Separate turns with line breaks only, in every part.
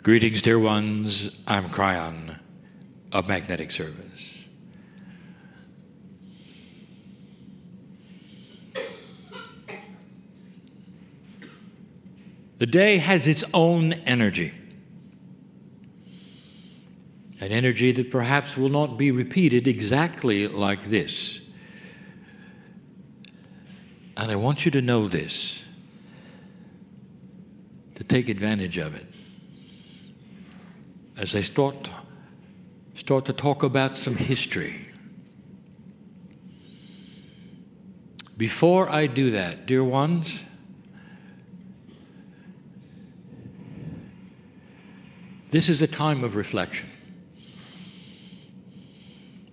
Greetings, dear ones. I'm Kryon of Magnetic Service. The day has its own energy, an energy that perhaps will not be repeated exactly like this. And I want you to know this, to take advantage of it. As I start to talk about some history. Before I do that, dear ones, this is a time of reflection.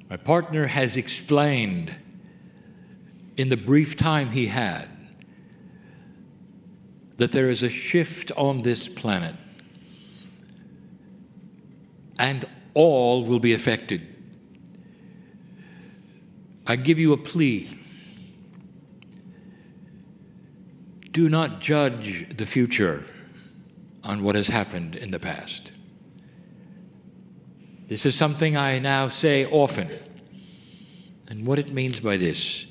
My partner has explained in the brief time he had that there is a shift on this planet. And all will be affected. I give you a plea. Do not judge the future on what has happened in the past. This is something I now say often. And what it means by this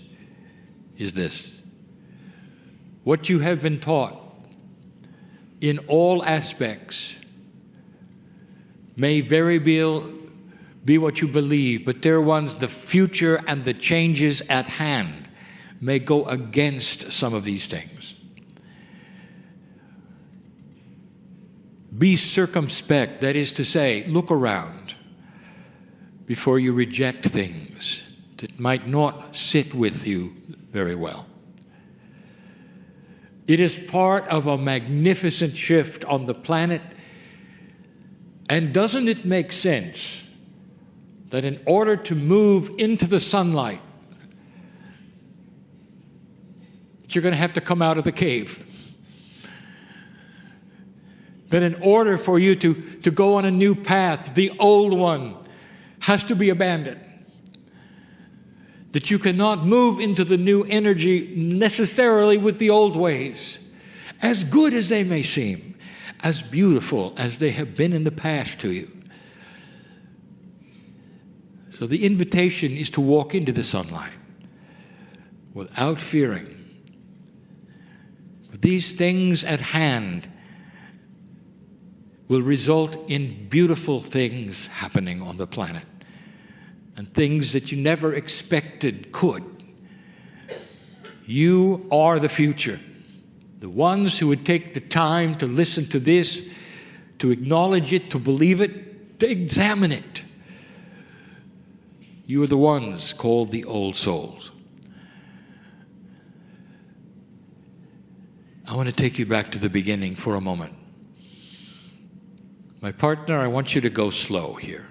is this. What you have been taught in all aspects may very well be what you believe, but dear ones, the future and the changes at hand may go against some of these things. Be circumspect, that is to say, look around before you reject things that might not sit with you very well. It is part of a magnificent shift on the planet. And doesn't it make sense that in order to move into the sunlight, you're going to have to come out of the cave? That in order for you to go on a new path, the old one has to be abandoned. That you cannot move into the new energy necessarily with the old ways, as good as they may seem, as beautiful as they have been in the past to you. So the invitation is to walk into the sunlight without fearing. These things at hand will result in beautiful things happening on the planet, and things that you never expected could. You are the future. The ones who would take the time to listen to this, to acknowledge it, to believe it, to examine it. You are the ones called the old souls. I want to take you back to the beginning for a moment. My partner, I want you to go slow here.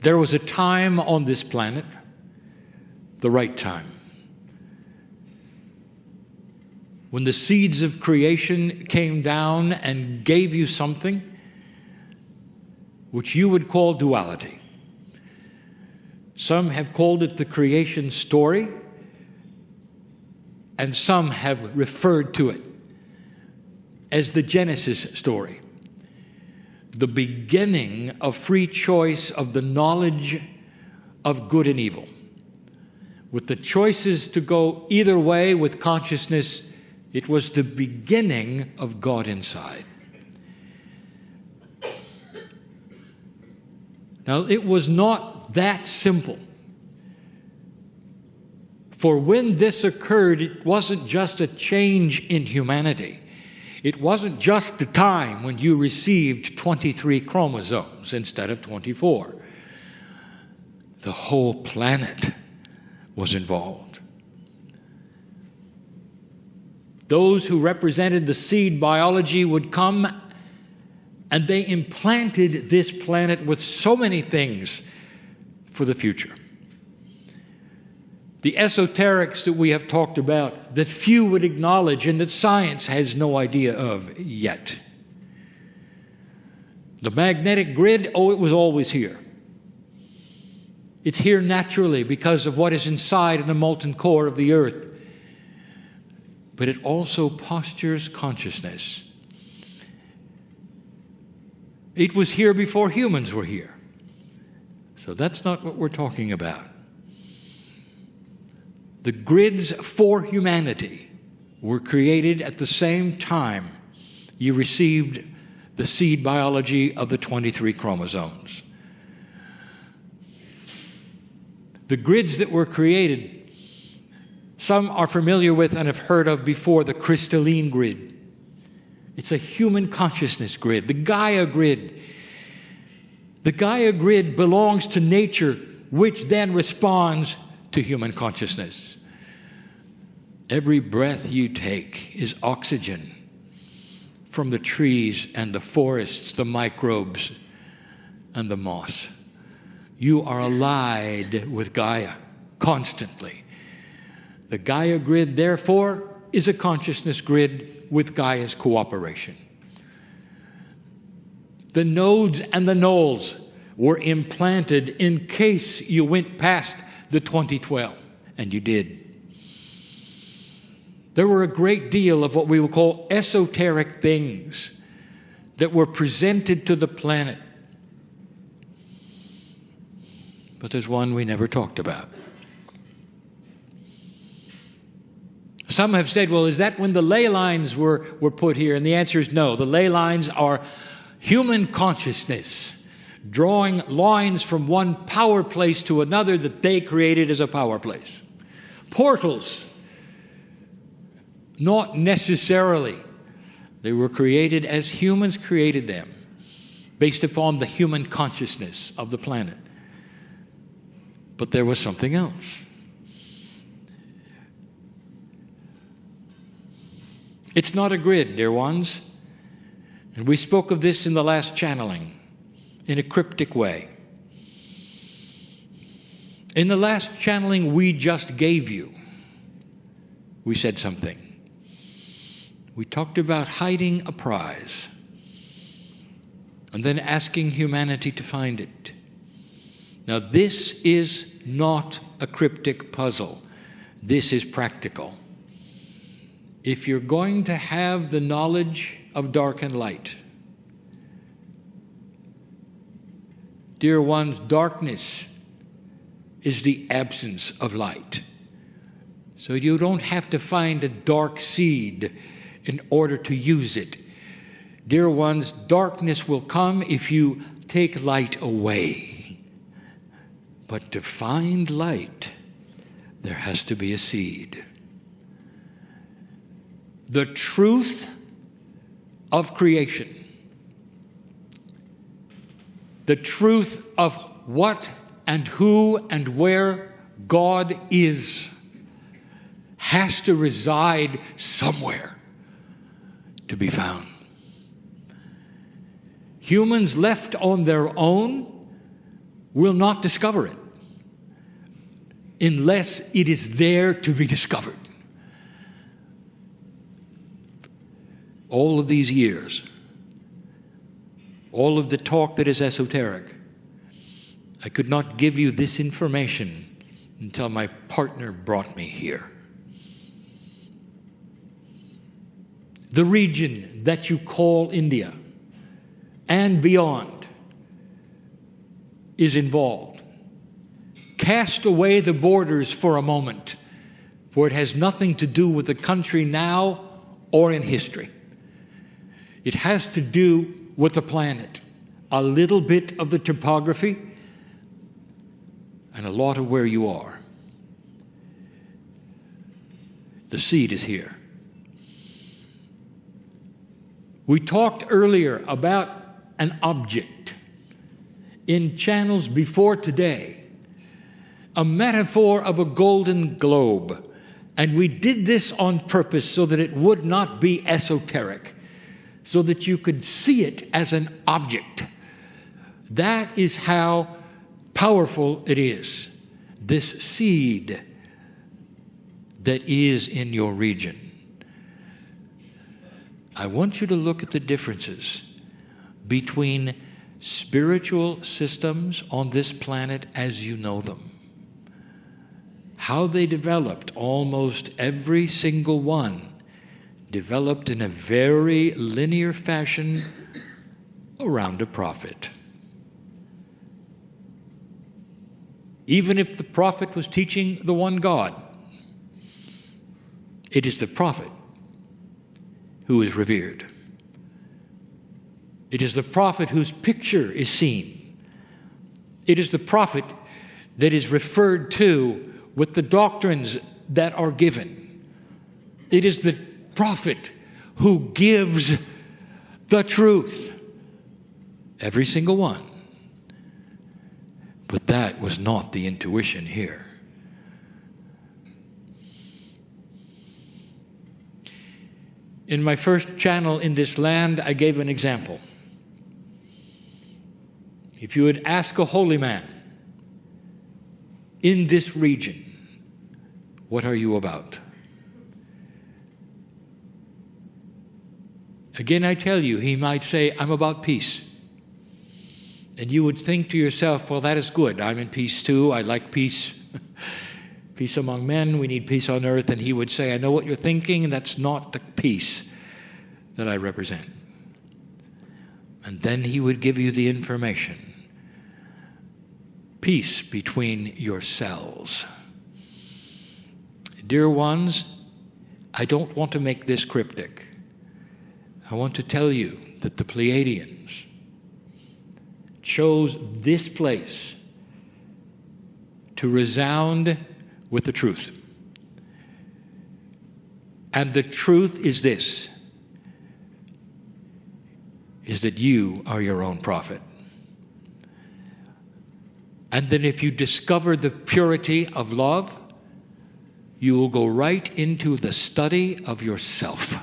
There was a time on this planet, the right time, when the seeds of creation came down and gave you something which you would call duality. Some have called it the creation story, and some have referred to it as the Genesis story, the beginning of free choice of the knowledge of good and evil, with the choices to go either way with consciousness. It was the beginning of God inside. Now, it was not that simple. For when this occurred, it wasn't just a change in humanity. It wasn't just the time when you received 23 chromosomes instead of 24. The whole planet was involved. Those who represented the seed biology would come, and they implanted this planet with so many things for the future. The esoterics that we have talked about, that few would acknowledge and that science has no idea of yet. The magnetic grid, it was always here. It's here naturally because of what is inside in the molten core of the earth. but it also postures consciousness. It was here before humans were here. So that's not what we're talking about. The grids for humanity were created at the same time you received the seed biology of the 23 chromosomes. The grids that were created, some are familiar with and have heard of before, the crystalline grid. It's a human consciousness grid, the Gaia grid. The Gaia grid belongs to nature, which then responds to human consciousness. Every breath you take is oxygen from the trees and the forests, the microbes and the moss. You are allied with Gaia constantly. The Gaia grid, therefore, is a consciousness grid with Gaia's cooperation. The nodes and the nulls were implanted in case you went past the 2012, and you did. There were a great deal of what we would call esoteric things that were presented to the planet. But there's one we never talked about. Some have said, well, is that when the ley lines were put here? And the answer is no. The ley lines are human consciousness drawing lines from one power place to another that they created as a power place. Portals, not necessarily. They were created as humans created them, based upon the human consciousness of the planet. But there was something else. It's not a grid, dear ones. And we spoke of this in the last channeling, in a cryptic way. In the last channeling we just gave you, we said something. We talked about hiding a prize and then asking humanity to find it. Now, this is not a cryptic puzzle. This is practical. If you're going to have the knowledge of dark and light, dear ones, darkness is the absence of light. So you don't have to find a dark seed in order to use it. Dear ones, darkness will come if you take light away. But to find light, there has to be a seed. The truth of creation, the truth of what and who and where God is, has to reside somewhere to be found. Humans left on their own will not discover it unless it is there to be discovered. All of these years, all of the talk that is esoteric, I could not give you this information until my partner brought me here. The region that you call India and beyond is involved. Cast away the borders for a moment, for it has nothing to do with the country now or in history. It has to do with the planet, a little bit of the topography, and a lot of where you are. The seed is here. We talked earlier about an object in channels before today, a metaphor of a golden globe. And we did this on purpose so that it would not be esoteric, so that you could see it as an object. That is how powerful it is, this seed that is in your region. I want you to look at the differences between spiritual systems on this planet as you know them. How they developed, almost every single one, developed in a very linear fashion around a prophet. Even if the prophet was teaching the one God, it is the prophet who is revered. It is the prophet whose picture is seen. It is the prophet that is referred to with the doctrines that are given. It is the prophet who gives the truth. Every single one. But that was not the intuition here. In my first channel in this land, I gave an example. If you would ask a holy man in this region, what are you about? Again, I tell you, he might say, I'm about peace. And you would think to yourself, well, that is good. I'm in peace too. I like peace. Peace among men. We need peace on earth. And he would say, I know what you're thinking, and that's not the peace that I represent. And then he would give you the information. Peace between yourselves. Dear ones, I don't want to make this cryptic. I want to tell you that the Pleiadians chose this place to resound with the truth. And the truth is this, is that you are your own prophet. And then if you discover the purity of love, you will go right into the study of yourself.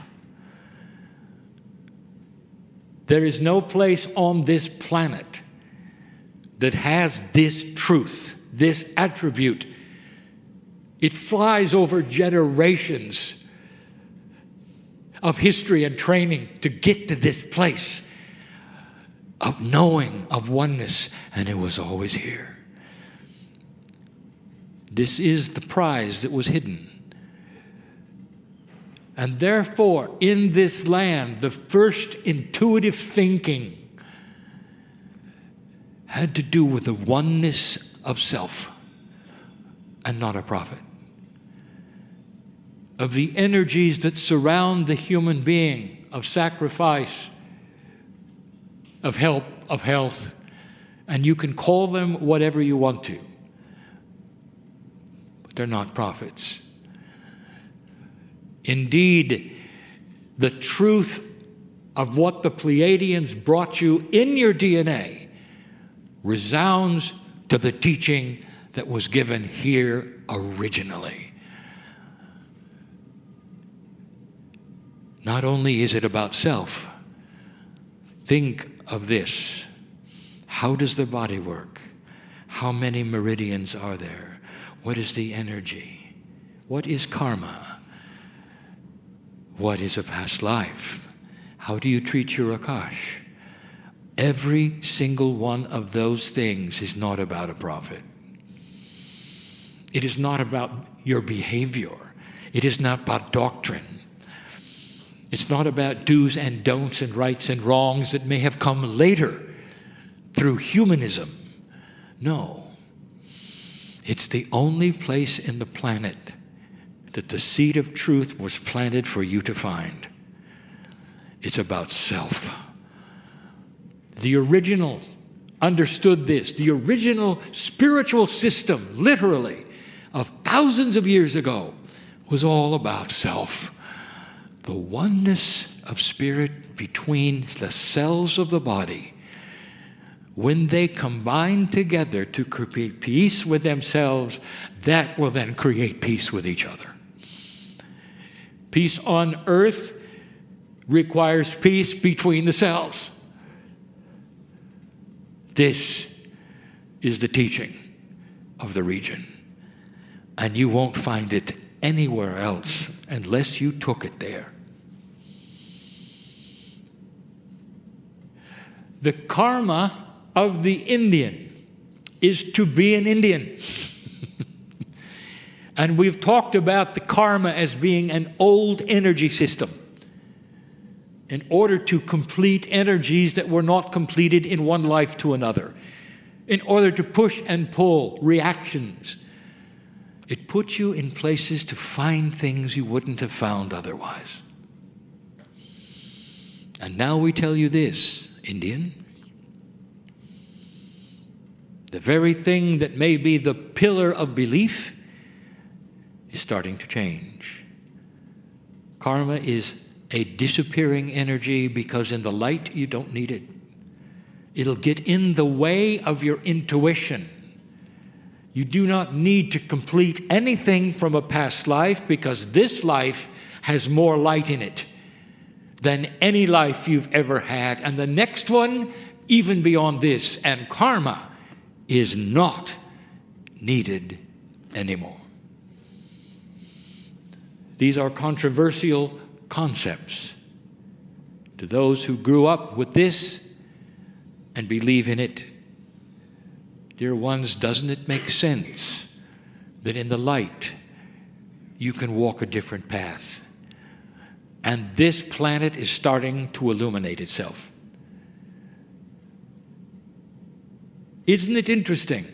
There is no place on this planet that has this truth, this attribute. It flies over generations of history and training to get to this place of knowing, of oneness, and it was always here. This is the prize that was hidden. And therefore, in this land, the first intuitive thinking had to do with the oneness of self and not a prophet. Of the energies that surround the human being, of sacrifice, of help, of health, and you can call them whatever you want to. But they're not prophets. Indeed, the truth of what the Pleiadians brought you in your DNA resounds to the teaching that was given here originally. Not only is it about self, think of this. How does the body work? How many meridians are there? What is the energy? What is karma? What is a past life? How do you treat your Akash? Every single one of those things is not about a prophet. It is not about your behavior. It is not about doctrine. It's not about do's and don'ts and rights and wrongs that may have come later through humanism. No. It's the only place in the planet that the seed of truth was planted for you to find. It's about self. The original understood this. The original spiritual system, literally, of thousands of years ago, was all about self. The oneness of spirit between the cells of the body, when they combine together to create peace with themselves, that will then create peace with each other. Peace on earth requires peace between the cells. This is the teaching of the region. And you won't find it anywhere else unless you took it there. The karma of the Indian is to be an Indian. And we've talked about the karma as being an old energy system. in order to complete energies that were not completed in one life to another, in order to push and pull reactions. It puts you in places to find things you wouldn't have found otherwise. And now we tell you this, Indian. The very thing that may be the pillar of belief is starting to change. Karma is a disappearing energy because in the light you don't need it. It'll get in the way of your intuition. You do not need to complete anything from a past life because this life has more light in it than any life you've ever had. And the next one, even beyond this. And karma is not needed anymore. These are controversial concepts to those who grew up with this and believe in it. Dear ones, doesn't it make sense that in the light you can walk a different path? And this planet is starting to illuminate itself. Isn't it interesting?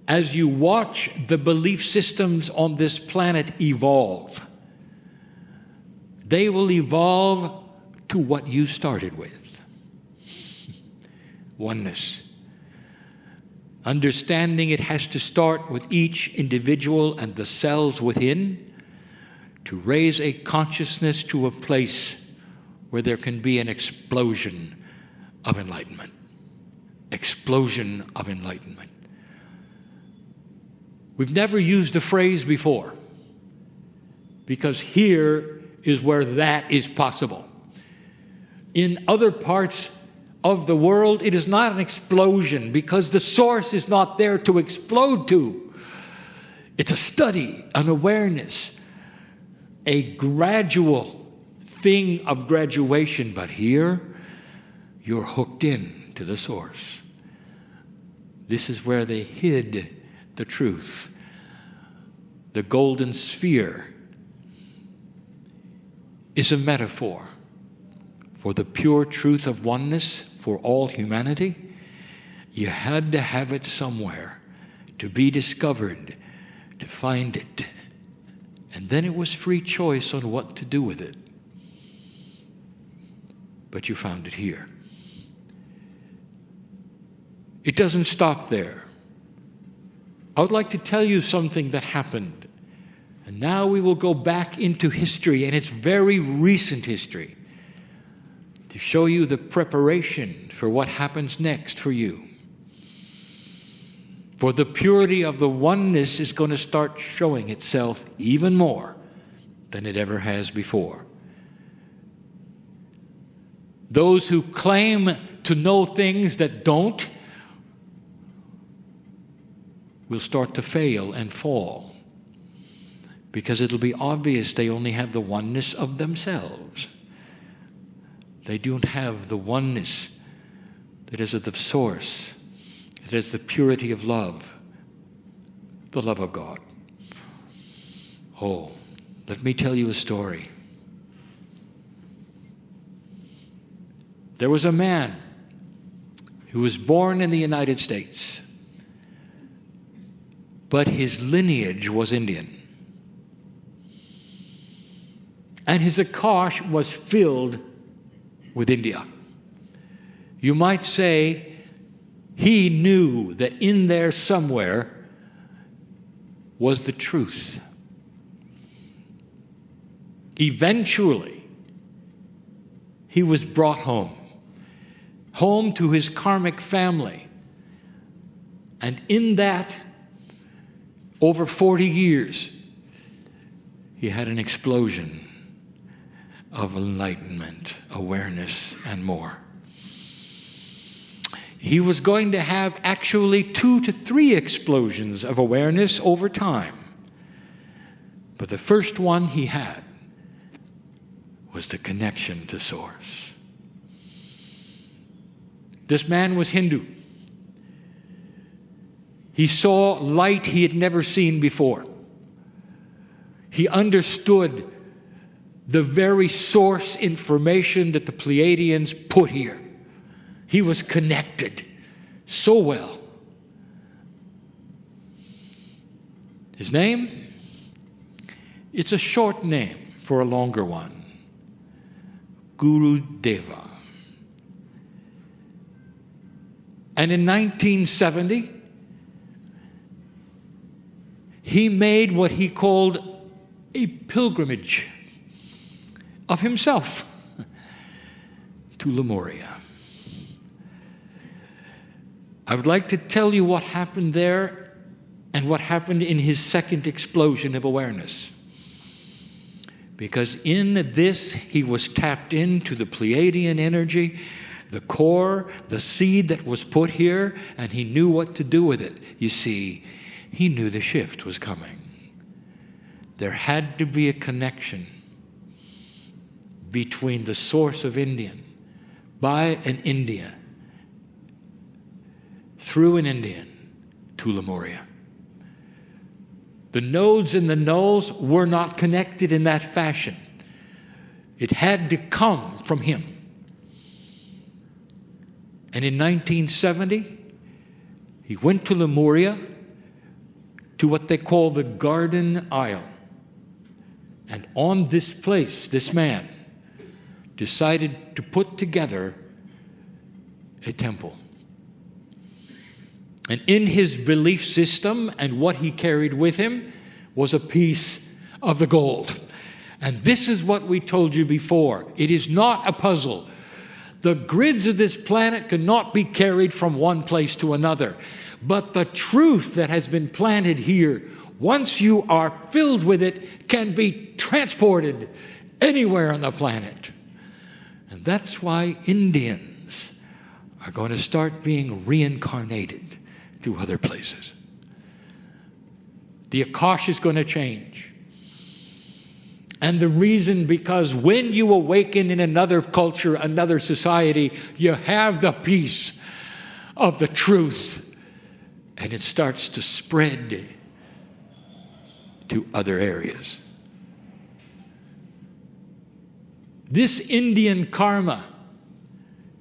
As you watch the belief systems on this planet evolve, they will evolve to what you started with. Oneness. Understanding it has to start with each individual and the cells within to raise a consciousness to a place where there can be an explosion of enlightenment. Explosion of enlightenment. We've never used the phrase before because here is where that is possible. In other parts of the world, it is not an explosion because the source is not there to explode to. It's a study, an awareness, a gradual thing of graduation. But here, you're hooked in to the source. This is where they hid the truth. The golden sphere is a metaphor for the pure truth of oneness for all humanity. You had to have it somewhere to be discovered, to find it. And then it was free choice on what to do with it. But you found it here. It doesn't stop there. I would like to tell you something that happened. And now we will go back into history, and it's very recent history, to show you the preparation for what happens next for you. For the purity of the oneness is going to start showing itself even more than it ever has before. Those who claim to know things that don't will start to fail and fall, because it'll be obvious they only have the oneness of themselves. They don't have the oneness that is of the source, that is the purity of love, the love of God. Oh, let me tell you a story. There was a man who was born in the United States, but his lineage was Indian. And his Akash was filled with India. You might say he knew that in there somewhere was the truth. Eventually, he was brought home to his karmic family. And in that, over 40 years, he had an explosion of enlightenment, awareness, and more. He was going to have actually 2 to 3 explosions of awareness over time. But the first one he had was the connection to Source. This man was Hindu. He saw light he had never seen before. He understood the very source information that the Pleiadians put here. He was connected so well. His name? It's a short name for a longer one. Gurudeva. And in 1970, he made what he called a pilgrimage of himself to Lemuria. I would like to tell you what happened there and what happened in his second explosion of awareness. Because in this, he was tapped into the Pleiadian energy, the core, the seed that was put here, and he knew what to do with it. You see, he knew the shift was coming. There had to be a connection between the source of Indian, by an Indian, through an Indian, to Lemuria. The nodes and the nulls were not connected in that fashion. It had to come from him. And in 1970, he went to Lemuria, to what they call the Garden Isle. And on this place, this man decided to put together a temple. And in his belief system and what he carried with him was a piece of the gold. And this is what we told you before. It is not a puzzle. The grids of this planet cannot be carried from one place to another. But the truth that has been planted here, once you are filled with it, can be transported anywhere on the planet. And that's why Indians are going to start being reincarnated to other places. The Akash is going to change. And the reason, because when you awaken in another culture, another society, you have the piece of the truth. And it starts to spread to other areas. This Indian karma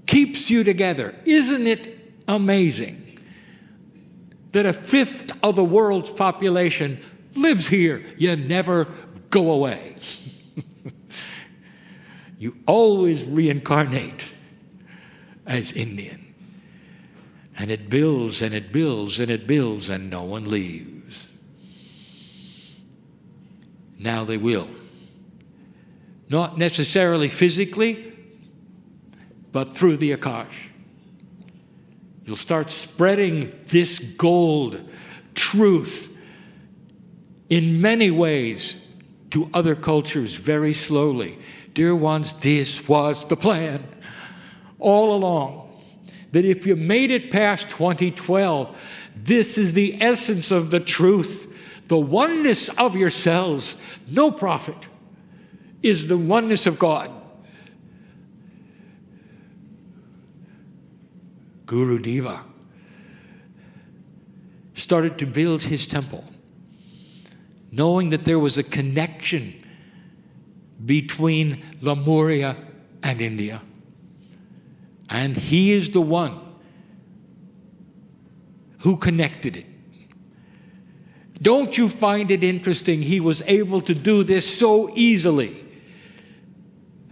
keeps you together. Isn't it amazing that a fifth of the world's population lives here? You never go away. You always reincarnate as Indian. And it builds and it builds and it builds, and no one leaves. Now they will. Not necessarily physically, but through the Akash. You'll start spreading this gold truth in many ways to other cultures very slowly. Dear ones, this was the plan all along. That if you made it past 2012, this is the essence of the truth. The oneness of yourselves, no profit, is the oneness of God. Gurudeva started to build his temple, knowing that there was a connection between Lemuria and India. And he is the one who connected it. Don't you find it interesting? He was able to do this so easily.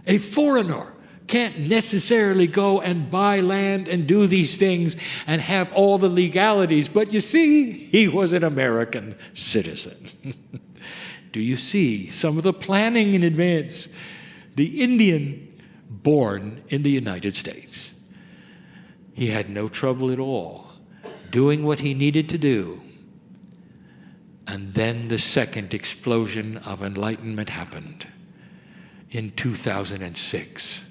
A foreigner can't necessarily go and buy land and do these things and have all the legalities. But you see, he was an American citizen. Do you see some of the planning in advance? The Indian born in the United States. He had no trouble at all doing what he needed to do. And then the second explosion of enlightenment happened in 2006.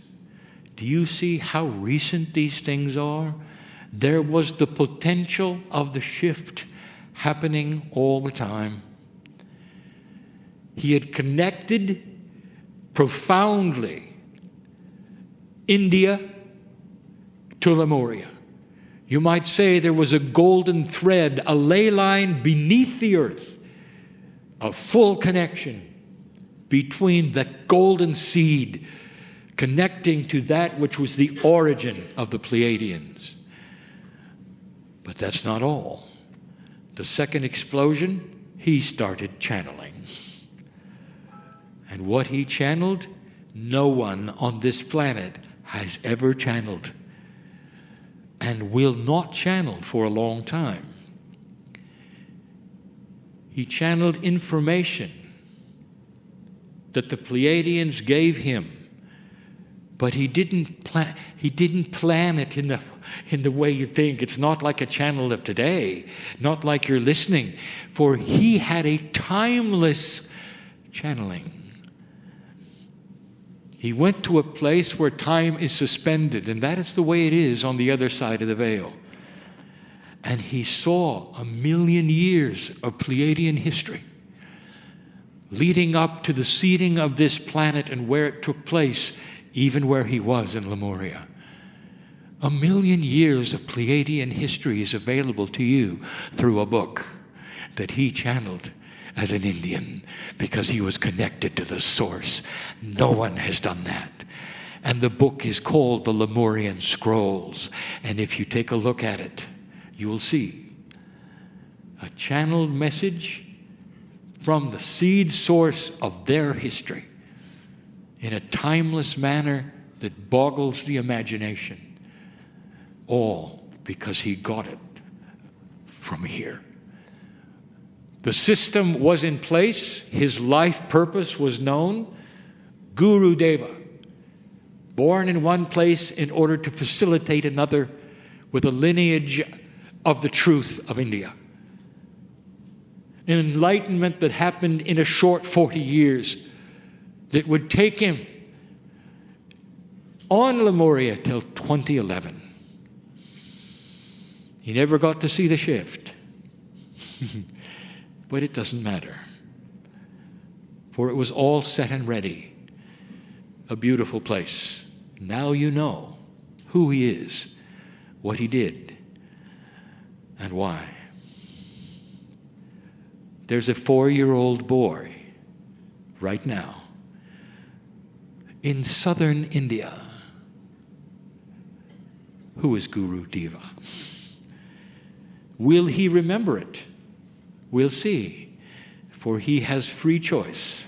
Do you see how recent these things are? There was the potential of the shift happening all the time. He had connected profoundly India to Lemuria. You might say there was a golden thread, a ley line beneath the earth, a full connection between the golden seed connecting to that which was the origin of the Pleiadians. But that's not all. The second explosion, he started channeling. And what he channeled, no one on this planet has ever channeled and will not channel for a long time. He channeled information that the Pleiadians gave him, but he didn't plan it in the way you think. It's not like a channel of today, not like you're listening, for he had a timeless channeling. He went to a place where time is suspended, and that is the way it is on the other side of the veil. And he saw 1,000,000 years of Pleiadian history leading up to the seeding of this planet and where it took place, even where he was in Lemuria. 1,000,000 years of Pleiadian history is available to you through a book that he channeled as an Indian because he was connected to the source. No one has done that. And the book is called the Lemurian Scrolls. And if you take a look at it, you will see a channeled message from the seed source of their history in a timeless manner that boggles the imagination. All because he got it from here. The system was in place. His life purpose was known. Gurudeva, born in one place in order to facilitate another with a lineage of the truth of India. An enlightenment that happened in a short 40 years that would take him on Lemuria till 2011. He never got to see the shift. But it doesn't matter. For it was all set and ready. A beautiful place. Now you know who he is, what he did, and why. There's a 4-year-old boy right now in southern India who is Gurudeva. Will he remember it? We'll see, for he has free choice.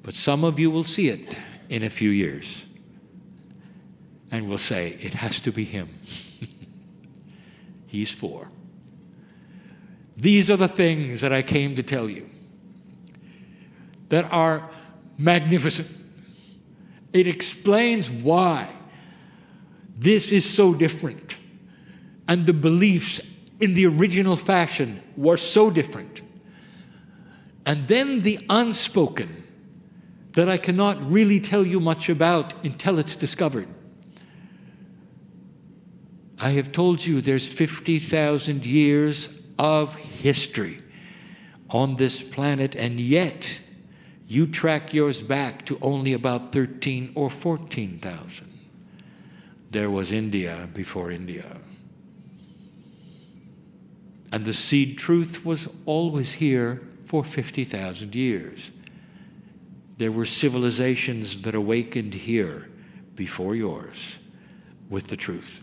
But some of you will see it in a few years and will say, it has to be him. He's 4. These are the things that I came to tell you that are magnificent. It explains why this is so different, and the beliefs in the original fashion were so different. And then the unspoken that I cannot really tell you much about until it's discovered. I have told you there's 50,000 years of history on this planet, and yet you track yours back to only about 13 or 14,000. There was India before India. And the seed truth was always here for 50,000 years. There were civilizations that awakened here before yours with the truth.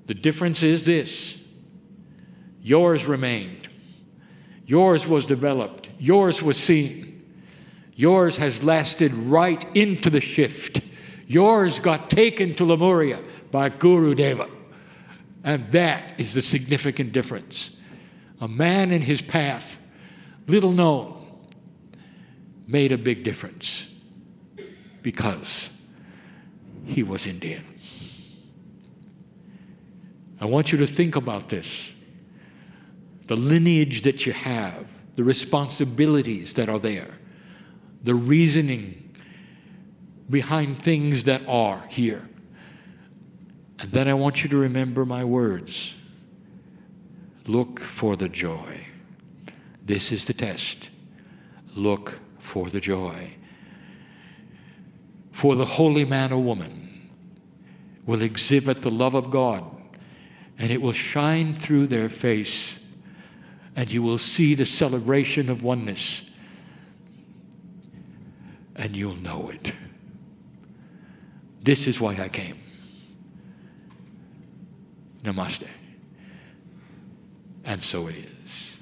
The difference is this: yours remained. Yours was developed. Yours was seen. Yours has lasted right into the shift. Yours got taken to Lemuria by Gurudeva. And that is the significant difference. A man in his path, little known, made a big difference because he was Indian. I want you to think about this. The lineage that you have, the responsibilities that are there, the reasoning behind things that are here. And then I want you to remember my words. Look for the joy. This is the test. Look for the joy. For the holy man or woman will exhibit the love of God, and it will shine through their face and you will see the celebration of oneness, and you'll know it. This is why I came. Namaste. And so it is.